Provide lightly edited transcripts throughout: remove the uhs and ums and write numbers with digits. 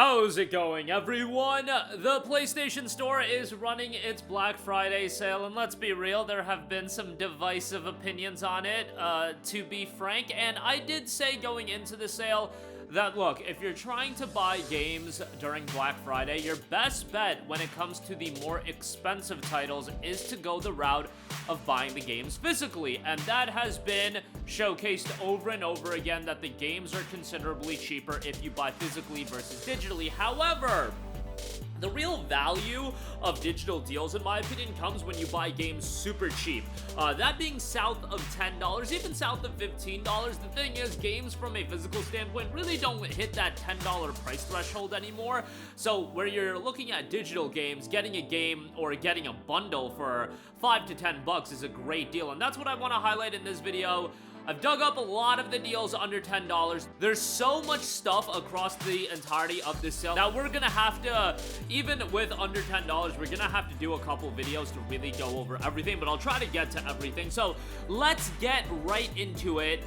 How's it going, everyone? The PlayStation Store is running its Black Friday sale, and let's be real, there have been some divisive opinions on it, to be frank, and I did say going into the sale that, look, if you're trying to buy games during Black Friday, your best bet when it comes to the more expensive titles is to go the route of buying the games physically, and that has been showcased over and over again that the games are considerably cheaper if you buy physically versus digitally. However, the real value of digital deals, in my opinion, comes when you buy games super cheap. That being south of $10, even south of $15. The thing is, games from a physical standpoint really don't hit that $10 price threshold anymore. So where you're looking at digital games, getting a game or getting a bundle for $5 to $10 is a great deal. And that's what I want to highlight in this video. I've dug up a lot of the deals under $10. There's so much stuff across the entirety of this sale that we're gonna have to, even with under $10, we're gonna have to do a couple videos to really go over everything, but I'll try to get to everything. So let's get right into it.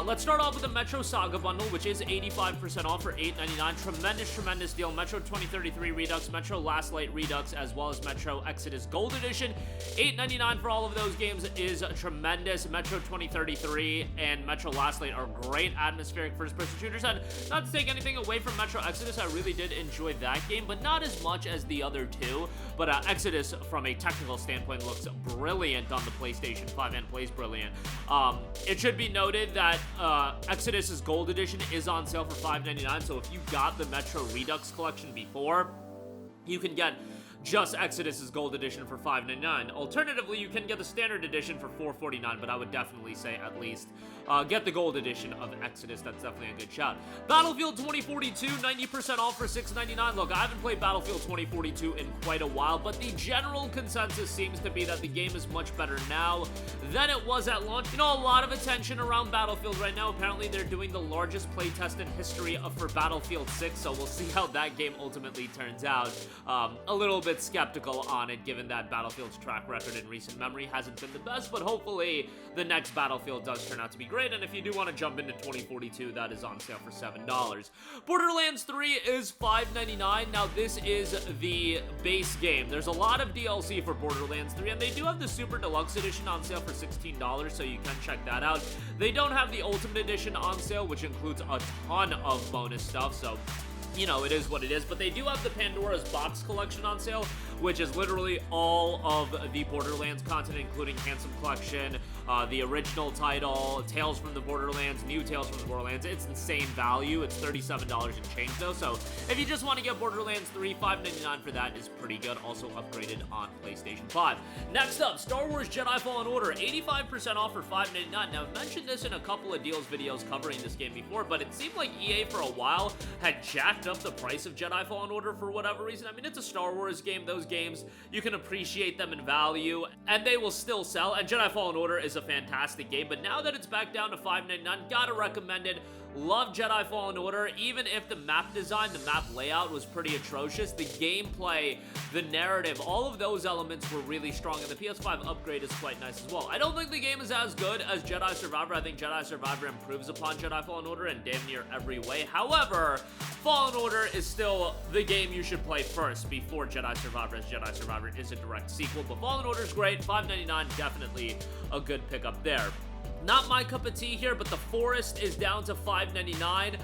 Let's start off with the Metro Saga bundle, which is 85% off for $8.99. Tremendous deal. Metro 2033 Redux, Metro Last Light Redux, as well as Metro Exodus Gold Edition. $8.99 for all of those games is tremendous. Metro 2033 and Metro Last Light are great atmospheric first-person shooters, and not to take anything away from Metro Exodus, I really did enjoy that game, but not as much as the other two. But Exodus, from a technical standpoint, looks brilliant on the PlayStation 5 and plays brilliant. It should be noted that Exodus's Gold Edition is on sale for $5.99, so if you got the Metro Redux collection before, you can get just Exodus's Gold Edition for $5.99. Alternatively, you can get the Standard Edition for $4.49, but I would definitely say at least get the Gold Edition of Exodus. That's definitely a good shout. Battlefield 2042, 90% off for $6.99. Look, I haven't played Battlefield 2042 in quite a while, but the general consensus seems to be that the game is much better now than it was at launch. You know, a lot of attention around Battlefield right now. Apparently, they're doing the largest playtest in history for Battlefield 6, so we'll see how that game ultimately turns out. A little bit skeptical on it, given that Battlefield's track record in recent memory hasn't been the best, but hopefully the next Battlefield does turn out to be great, and if you do want to jump into 2042, that is on sale for $7. Borderlands 3 is $5.99. Now, this is the base game. There's a lot of DLC for Borderlands 3, and they do have the Super Deluxe Edition on sale for $16, so you can check that out. They don't have the Ultimate Edition on sale, which includes a ton of bonus stuff, so you know, it is what it is, but they do have the Pandora's Box collection on sale, which is literally all of the Borderlands content, including Handsome Collection, the original title, Tales from the Borderlands, new Tales from the Borderlands. It's insane value. It's $37 and change, though, so if you just want to get Borderlands 3, $5.99 for that is pretty good, also upgraded on PlayStation 5. Next up, Star Wars Jedi Fallen Order, 85% off for $5.99. Now, I've mentioned this in a couple of deals videos covering this game before, but it seemed like EA for a while had jacked up the price of Jedi Fallen Order for whatever reason. I mean, it's a Star Wars game. Those games, you can appreciate them in value, and they will still sell, and Jedi Fallen Order is a fantastic game, but now that it's back down to $5.99, gotta recommend it. Love Jedi Fallen Order, even if the map design, the map layout was pretty atrocious. The gameplay, the narrative, all of those elements were really strong, and the PS5 upgrade is quite nice as well. I don't think the game is as good as Jedi Survivor. I think Jedi Survivor improves upon Jedi Fallen Order in damn near every way. However, Fallen Order is still the game you should play first before Jedi Survivor, as Jedi Survivor is a direct sequel, but Fallen Order is great. $5.99, definitely a good pickup there. Not my cup of tea here, but The Forest is down to $5.99.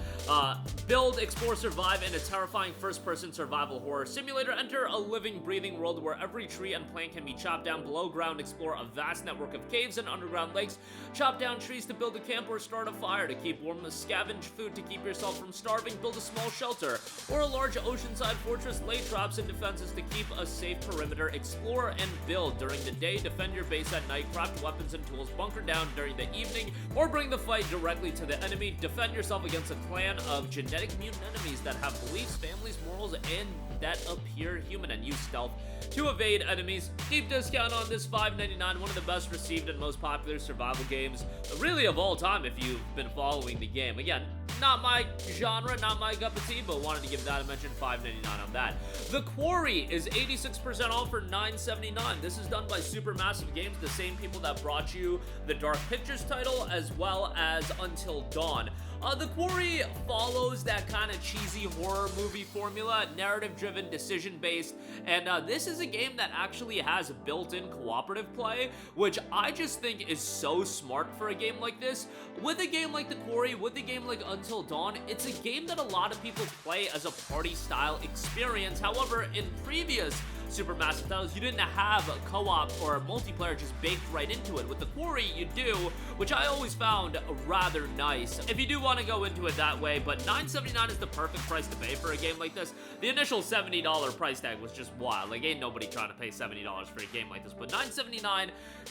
Build, explore, survive in a terrifying first-person survival horror simulator. Enter a living, breathing world where every tree and plant can be chopped down. Below ground, explore a vast network of caves and underground lakes. Chop down trees to build a camp or start a fire to keep warm. Scavenge food to keep yourself from starving. Build a small shelter or a large oceanside fortress. Lay traps and defenses to keep a safe perimeter. Explore and build during the day. Defend your base at night. Craft weapons and tools. Bunker down during the evening, or bring the fight directly to the enemy. Defend yourself against a clan of genetic mutant enemies that have beliefs, families, morals, and that appear human, and use stealth to evade enemies. Deep discount on this, $5.99, one of the best received and most popular survival games, really of all time if you've been following the game. Again, not my genre, not my cup of tea, but wanted to give that a mention. $5.99 on that. The Quarry is 86% off for $9.79. This is done by Supermassive Games, the same people that brought you the Dark Pictures title, as well as Until Dawn. The Quarry follows that kind of cheesy horror movie formula, narrative-driven, decision-based, and this is a game that actually has built-in cooperative play, which I just think is so smart for a game like this. With a game like The Quarry, with a game like Until Dawn, it's a game that a lot of people play as a party-style experience. However, in previous Supermassive titles, you didn't have co-op or multiplayer just baked right into it. With The Quarry, you do, which I always found rather nice, if you do want to go into it that way, but $9.79 is the perfect price to pay for a game like this. The initial $70 price tag was just wild. Like, ain't nobody trying to pay $70 for a game like this, but $9.79,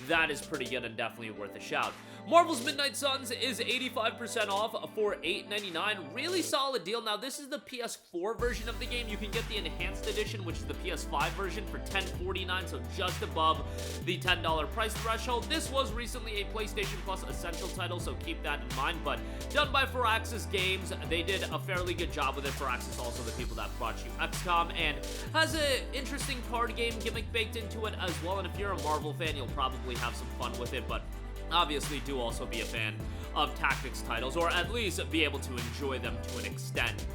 that is pretty good and definitely worth a shout. Marvel's Midnight Suns is 85% off for $8.99. Really solid deal. Now, this is the PS4 version of the game. You can get the Enhanced Edition, which is the PS5 version, for $10.49, so just above the $10 price threshold. This was recently a PlayStation Plus Essential title, so keep that in mind, but done by Firaxis Games. They did a fairly good job with it. Firaxis, also the people that brought you XCOM, and has an interesting card game gimmick baked into it as well, and if you're a Marvel fan, you'll probably have some fun with it, but obviously do also be a fan of tactics titles, or at least be able to enjoy them to an extent.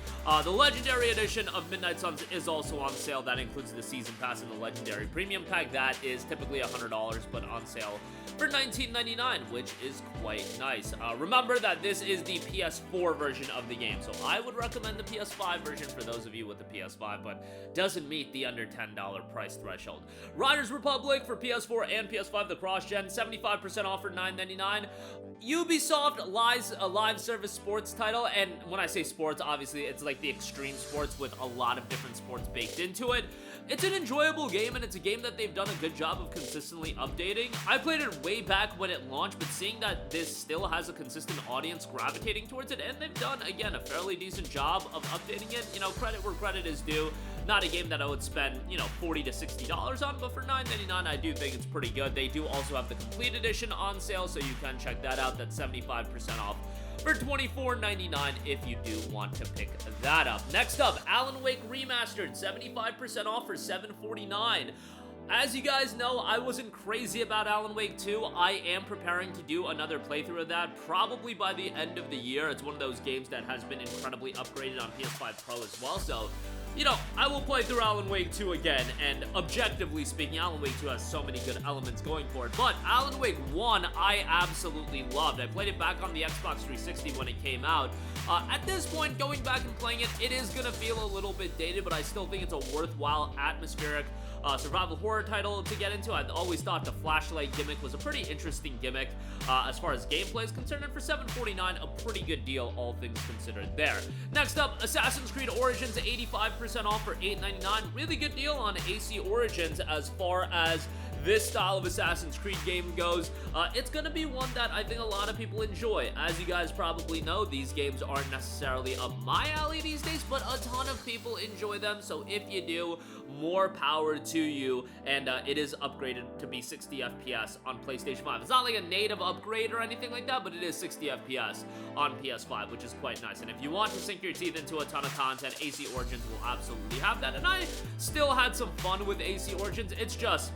The Legendary Edition of Midnight Suns is also on sale. That includes the Season Pass and the Legendary Premium Pack. That is typically $100, but on sale for $19.99, which is quite nice. Remember that this is the PS4 version of the game, so I would recommend the PS5 version for those of you with the PS5, but doesn't meet the under $10 price threshold. Riders Republic for PS4 and PS5, the cross-gen, 75% off for $9.99. Ubisoft lies a live service sports title, and when I say sports, obviously it's like the extreme sports with a lot of different sports baked into it. It's an enjoyable game, and it's a game that they've done a good job of consistently updating. I played it way back when it launched, but seeing that this still has a consistent audience gravitating towards it, and they've done, again, a fairly decent job of updating it, you know, credit where credit is due. Not a game that I would spend, you know, $40 to $60 on, but for $9.99, I do think it's pretty good. They do also have the Complete Edition on sale, so you can check that out. That's 75% off for $24.99 if you do want to pick that up. Next up, Alan Wake Remastered, 75% off for $7.49. As you guys know, I wasn't crazy about Alan Wake 2. I am preparing to do another playthrough of that, probably by the end of the year. It's one of those games that has been incredibly upgraded on PS5 Pro as well, so you know, I will play through Alan Wake 2 again, and objectively speaking, Alan Wake 2 has so many good elements going for it, but Alan Wake 1, I absolutely loved. I played it back on the Xbox 360 when it came out. At this point, going back and playing it, it is gonna feel a little bit dated, but I still think it's a worthwhile, atmospheric, survival horror title to get into. I always thought the flashlight gimmick was a pretty interesting gimmick as far as gameplay is concerned, and for $7.49, a pretty good deal, all things considered there. Next up, Assassin's Creed Origins, 85% off for $8.99. Really good deal on AC Origins as far as this style of Assassin's Creed game goes. It's gonna be one that I think a lot of people enjoy. As you guys probably know, these games aren't necessarily up my alley these days, but a ton of people enjoy them, so if you do, more power to you, and it is upgraded to be 60 FPS on PlayStation 5. It's not like a native upgrade or anything like that, but it is 60 FPS on PS5, which is quite nice, and if you want to sink your teeth into a ton of content, AC Origins will absolutely have that, and I still had some fun with AC Origins. It's just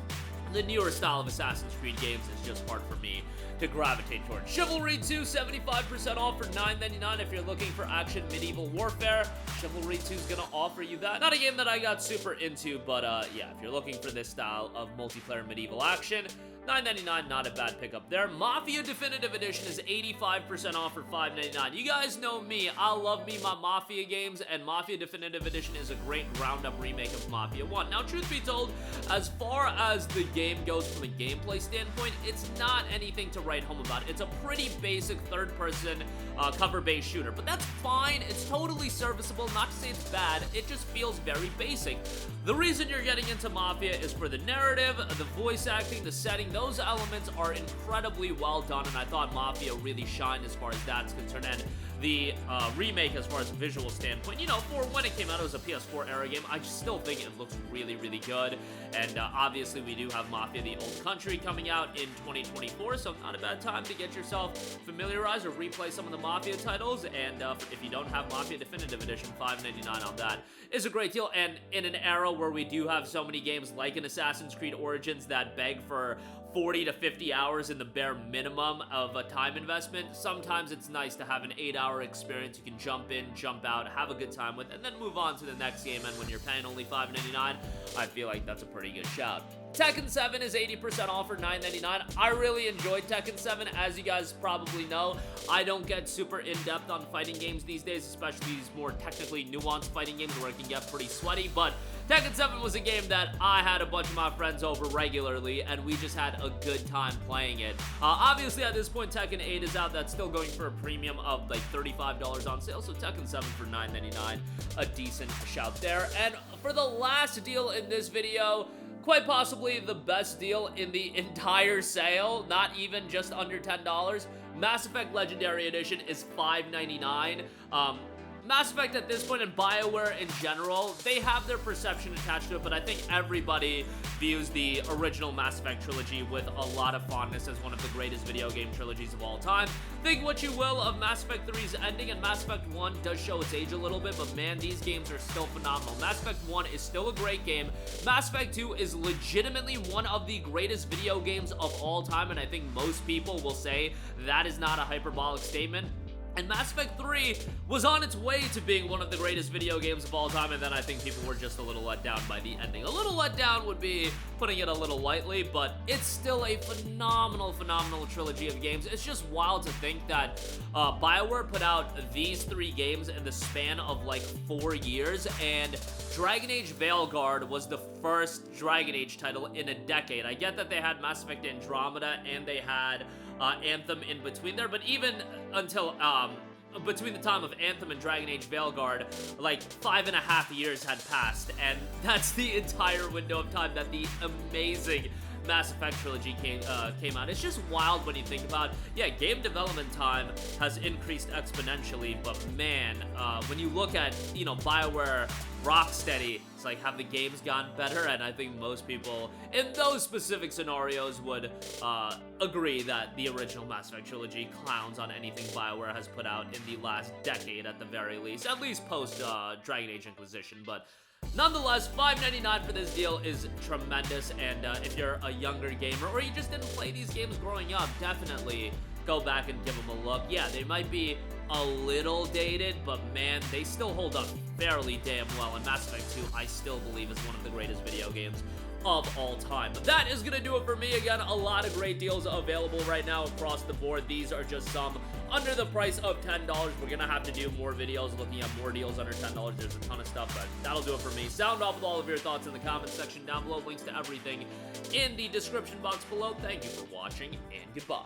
the newer style of Assassin's Creed games is just hard for me to gravitate towards. Chivalry II, 75% off for $9.99 if you're looking for action medieval warfare. Chivalry 2 is gonna offer you that. Not a game that I got super into, but yeah, if you're looking for this style of multiplayer medieval action, $9.99, not a bad pickup there. Mafia Definitive Edition is 85% off for $5.99. You guys know me, I love me my Mafia games, and Mafia Definitive Edition is a great ground-up remake of Mafia 1. Now, truth be told, as far as the game goes from a gameplay standpoint, it's not anything to write home about. It's a pretty basic third-person cover-based shooter, but that's fine. It's totally serviceable. Not to say it's bad, it just feels very basic. The reason you're getting into Mafia is for the narrative, the voice acting, the setting. Those elements are incredibly well done, and I thought Mafia really shined as far as that's concerned. And the remake, as far as a visual standpoint, you know, for when it came out, it was a PS4 era game. I just still think it looks really, really good. And obviously, we do have Mafia: The Old Country coming out in 2024, so not a bad time to get yourself familiarized or replay some of the Mafia titles. And if you don't have Mafia Definitive Edition, $5.99 on that is a great deal, and in an era where we do have so many games like an Assassin's Creed Origins that beg for 40 to 50 hours in the bare minimum of a time investment, sometimes it's nice to have an 8-hour experience you can jump in, jump out, have a good time with, and then move on to the next game. And when you're paying only $5.99, I feel like that's a pretty good shout. Tekken 7 is 80% off for $9.99. I really enjoyed Tekken 7. As you guys probably know, I don't get super in-depth on fighting games these days, especially these more technically nuanced fighting games where it can get pretty sweaty, but Tekken 7 was a game that I had a bunch of my friends over regularly, and we just had a good time playing it. Obviously, at this point, Tekken 8 is out. That's still going for a premium of like $35 on sale, so Tekken 7 for $9.99, a decent shout there. And for the last deal in this video, quite possibly the best deal in the entire sale, not even just under $10, Mass Effect Legendary Edition is $5.99. Mass Effect at this point, and BioWare in general, they have their perception attached to it, but I think everybody views the original Mass Effect trilogy with a lot of fondness as one of the greatest video game trilogies of all time. Think what you will of Mass Effect 3's ending, and Mass Effect 1 does show its age a little bit, but man, these games are still phenomenal. Mass Effect 1 is still a great game. Mass Effect 2 is legitimately one of the greatest video games of all time, and I think most people will say that is not a hyperbolic statement. And Mass Effect 3 was on its way to being one of the greatest video games of all time, and then I think people were just a little let down by the ending. A little let down would be putting it a little lightly, but it's still a phenomenal, phenomenal trilogy of games. It's just wild to think that BioWare put out these 3 games in the span of like 4 years, and Dragon Age Veilguard was the first Dragon Age title in a decade. I get that they had Mass Effect Andromeda and they had Anthem in between there, but even until between the time of Anthem and Dragon Age Veilguard, like 5.5 years had passed, and that's the entire window of time that the amazing Mass Effect trilogy came out. It's just wild when you think about, yeah, game development time has increased exponentially, but man, when you look at, you know, BioWare, Rocksteady, it's like, have the games gotten better? And I think most people in those specific scenarios would agree that the original Mass Effect trilogy clowns on anything BioWare has put out in the last decade at the very least, at least post Dragon Age Inquisition. But nonetheless, $5.99 for this deal is tremendous, and if you're a younger gamer or you just didn't play these games growing up, definitely go back and give them a look. Yeah, they might be a little dated, but man, they still hold up fairly damn well, and Mass Effect 2, I still believe, is one of the greatest video games of all time. But that is gonna do it for me. Again, a lot of great deals available right now across the board. These are just some under the price of $10. We're gonna have to do more videos looking at more deals under $10. There's a ton of stuff, but that'll do it for me. Sound off with all of your thoughts in the comments section down below. Links to everything in the description box below. Thank you for watching, and goodbye.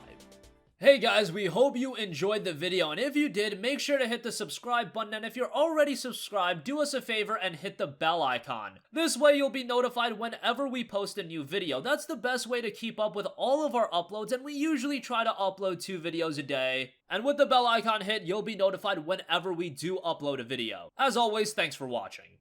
Hey guys, we hope you enjoyed the video, and if you did, make sure to hit the subscribe button, and if you're already subscribed, do us a favor and hit the bell icon. This way you'll be notified whenever we post a new video. That's the best way to keep up with all of our uploads, and we usually try to upload 2 videos a day. And with the bell icon hit, you'll be notified whenever we do upload a video. As always, thanks for watching.